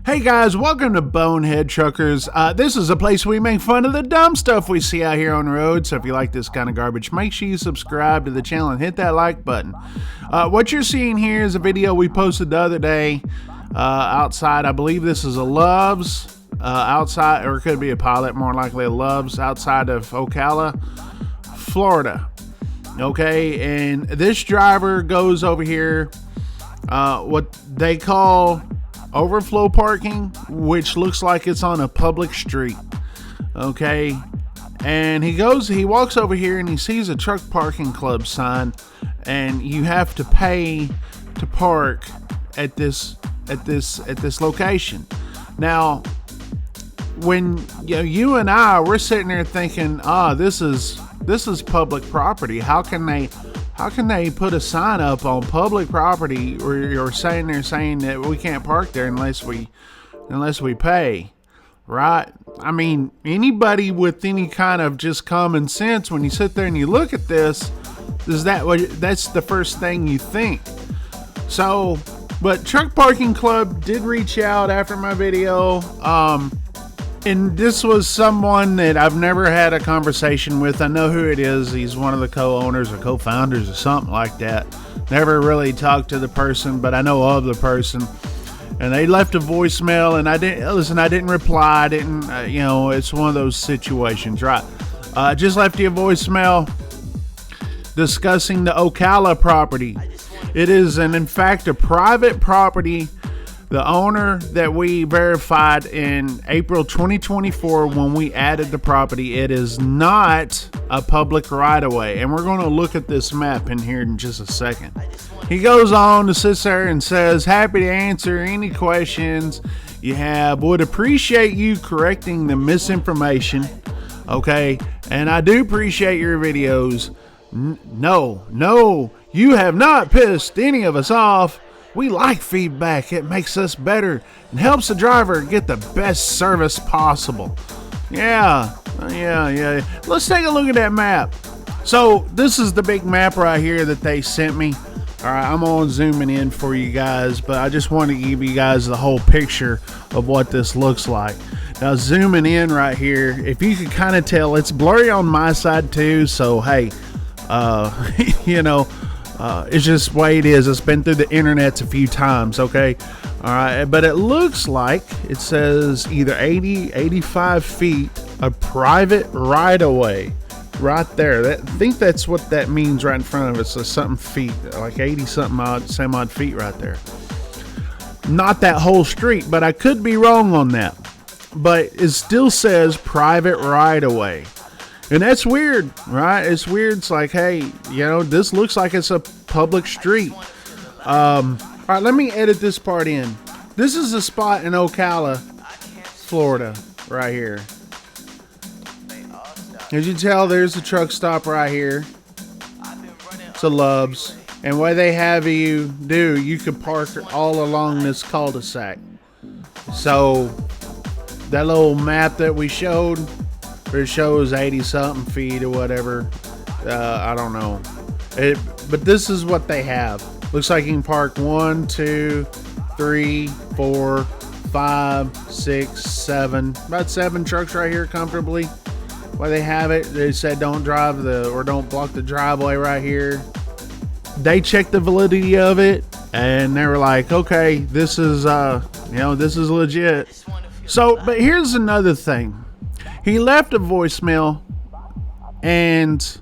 Hey guys, welcome to Bonehead Truckers. This is a place we make fun of the dumb stuff we see out here on the road. So if you like this kind of garbage, make sure you subscribe to the channel and hit that like button. What you're seeing here is a video we posted the other day outside. I believe this is a Love's outside, or it could be a Pilot, more likely a Love's outside of Ocala, Florida. Okay, and this driver goes over here, what they call overflow parking, which looks like it's on a public street. Okay, and he walks over here and he sees a truck parking club sign, and you have to pay to park at this location. Now, when you and I, we're sitting there thinking, this is public property. How can they put a sign up on public property where you're saying that we can't park there unless we pay, right? I mean, anybody with any kind of just common sense, when you sit there and you look at this, that's the first thing you think. So, but Truck Parking Club did reach out after my video, and this was someone that I've never had a conversation with. I know who it is. He's one of the co-owners or co-founders or something like that. Never really talked to the person, but I know of the person. And they left a voicemail, and I didn't reply. It's one of those situations, right? Just left you a voicemail discussing the Ocala property. It is, in fact, a private property. The owner that we verified in April 2024 when we added the property, it is not a public right-of-way. And we're going to look at this map in here in just a second. He goes on to sit there and says, happy to answer any questions you have. Would appreciate you correcting the misinformation. Okay, and I do appreciate your videos. No, you have not pissed any of us off. We like feedback. It makes us better and helps the driver get the best service possible. Yeah. Let's take a look at that map. So this is the big map right here that they sent me. All right, I'm on zooming in for you guys, but I just want to give you guys the whole picture of what this looks like. Now zooming in right here, if you can kind of tell, it's blurry on my side too. So hey, it's just the way it is. It's been through the internets a few times, okay? All right, but it looks like it says either 85 feet of private right-of-way right there. I think that's what that means right in front of us. So something feet, like 80-something odd feet right there. Not that whole street, but I could be wrong on that. But it still says private right-of-way. And that's weird, right? It's weird. It's like, hey, this looks like it's a public street. All right, let me edit this part in. This is a spot in Ocala, Florida, right here. As you can tell, there's a truck stop right here. It's a Love's. And what they have you do, you can park all along this cul-de-sac. So that little map that we showed, it shows 80-something feet or whatever. I don't know. But this is what they have. Looks like you can park 1, 2, 3, 4, 5, 6, 7. About 7 trucks right here comfortably. Why they have it, they said don't block the driveway right here. They checked the validity of it, and they were like, okay, this is this is legit. So, but here's another thing. He left a voicemail, and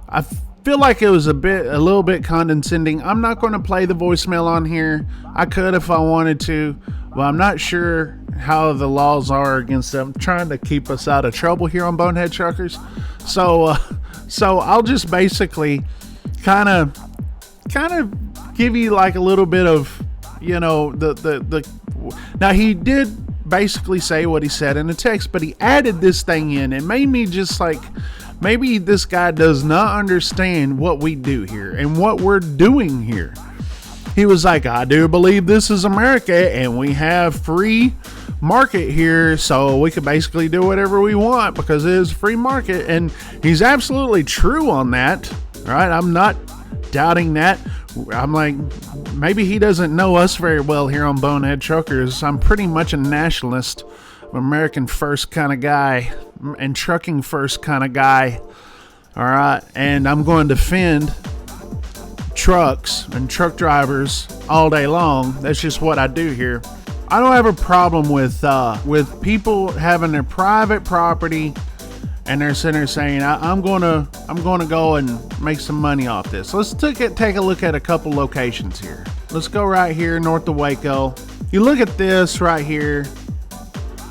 I feel like it was a little bit condescending. I'm not going to play the voicemail on here. I could if I wanted to, but I'm not sure how the laws are against them. I'm trying to keep us out of trouble here on Bonehead Truckers. So I'll just basically kind of give you like a little bit of, now he did basically say what he said in the text, but he added this thing in. It made me just like, maybe this guy does not understand what we do here and what we're doing here. He was like, I do believe this is America and we have free market here, so we can basically do whatever we want because it is free market. And he's absolutely true on that, right? I'm not doubting that, I'm like, maybe he doesn't know us very well here on Bonehead Truckers. I'm pretty much a nationalist, American first kind of guy, and trucking first kind of guy. All right, and I'm going to defend trucks and truck drivers all day long. That's just what I do here. I don't have a problem with people having their private property and they're sitting there saying, I'm gonna go and make some money off this. Let's take a look at a couple locations here. Let's go right here north of Waco. You look at this right here.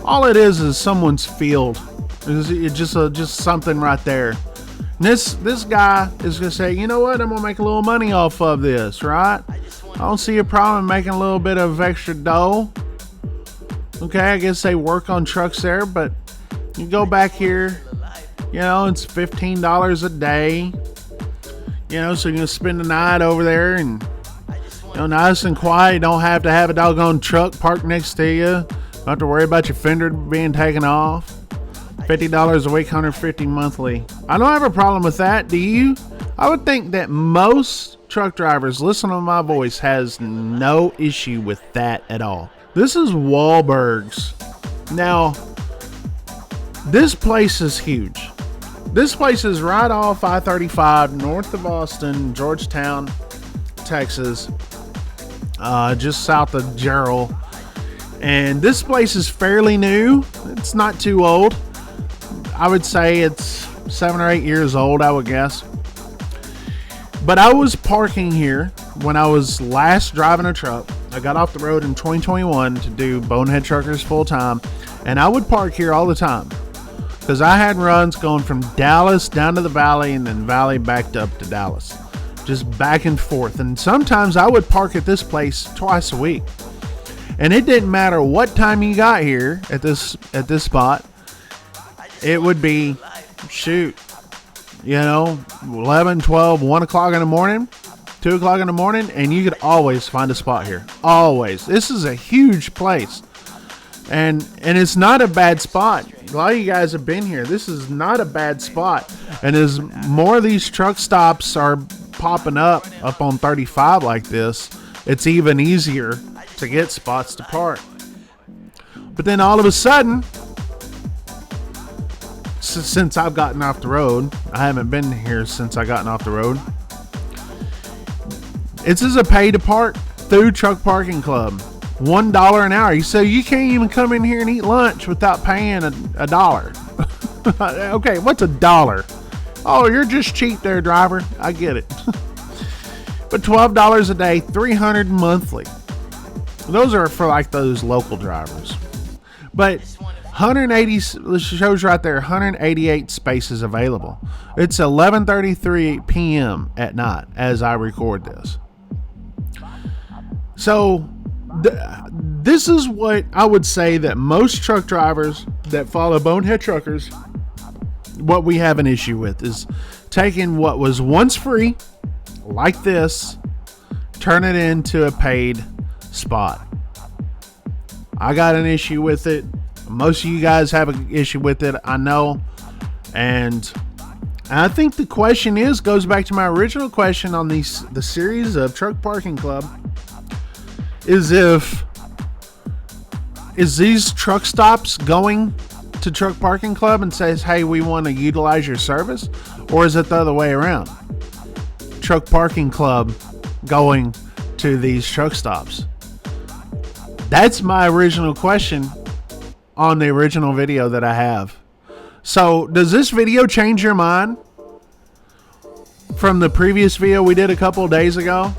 All it is someone's field. It's just something right there. And this guy is gonna say, you know what? I'm gonna make a little money off of this, right? I don't see a problem in making a little bit of extra dough. Okay, I guess they work on trucks there, but you go back here, you know, it's $15 a day. You know, so you're gonna spend the night over there and, you know, nice and quiet. You don't have to have a doggone truck parked next to you. Don't have to worry about your fender being taken off. $50 a week, $150 monthly. I don't have a problem with that. Do you? I would think that most truck drivers listening to my voice has no issue with that at all. This is Wahlberg's. Now, this place is huge. This place is right off I-35, north of Austin, Georgetown, Texas, just south of Gerald. And this place is fairly new. It's not too old. I would say it's 7 or 8 years old, I would guess. But I was parking here when I was last driving a truck. I got off the road in 2021 to do Bonehead Truckers full time, and I would park here all the time because I had runs going from Dallas down to the Valley and then Valley backed up to Dallas, just back and forth. And sometimes I would park at this place twice a week, and it didn't matter what time you got here at this spot. It would be, shoot, you know, 11, 12, 1 o'clock in the morning, 2 o'clock in the morning, and you could always find a spot here. Always. This is a huge place. And it's not a bad spot. A lot of you guys have been here. This is not a bad spot. And as more of these truck stops are popping up on 35 like this, it's even easier to get spots to park. But then all of a sudden, since I've gotten off the road, I haven't been here since I gotten off the road. It's as a pay to park through Truck Parking Club, $1 an hour. So you can't even come in here and eat lunch without paying a dollar. Okay, what's $1? Oh, you're just cheap there, driver. I get it. But $12 a day, $300 monthly. Those are for like those local drivers. But 180 shows right there, 188 spaces available. It's 11:33 p.m. at night as I record this. So this is what I would say that most truck drivers that follow Bonehead Truckers, what we have an issue with is taking what was once free, like this, turn it into a paid spot. I got an issue with it. Most of you guys have an issue with it, I know. And I think the question goes back to my original question on the series of Truck Parking Club, is these truck stops going to Truck Parking Club and says, hey, we want to utilize your service? Or is it the other way around? Truck Parking Club going to these truck stops? That's my original question on the original video that I have. So does this video change your mind from the previous video we did a couple of days ago?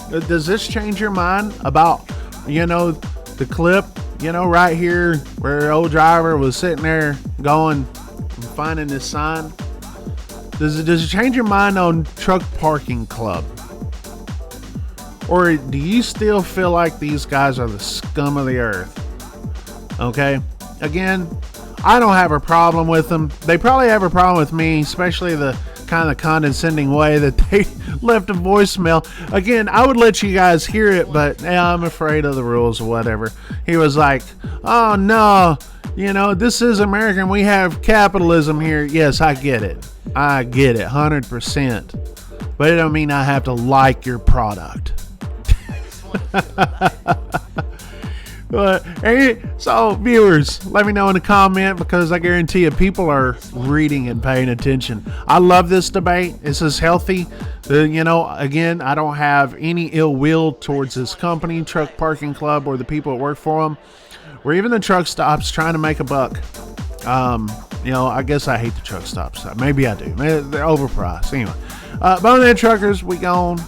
Does this change your mind about, you know, the clip, you know, right here where the old driver was sitting there going and finding this sign? Does it change your mind on Truck Parking Club? Or do you still feel like these guys are the scum of the earth? Okay, again, I don't have a problem with them. They probably have a problem with me, especially the kind of condescending way that they left a voicemail. Again, I would let you guys hear it, but I'm afraid of the rules or whatever. He was like, oh no, you know, this is American. We have capitalism here. Yes, I get it. I get it, 100%. but it don't mean I have to like your product. But, so viewers, let me know in the comment, because I guarantee you people are reading and paying attention. I love this debate. This is healthy. Again, I don't have any ill will towards this company, Truck Parking Club, or the people that work for them, or even the truck stops trying to make a buck. I guess I hate the truck stops. Maybe I do. Maybe they're overpriced. Anyway, Bonehead Truckers, we gone.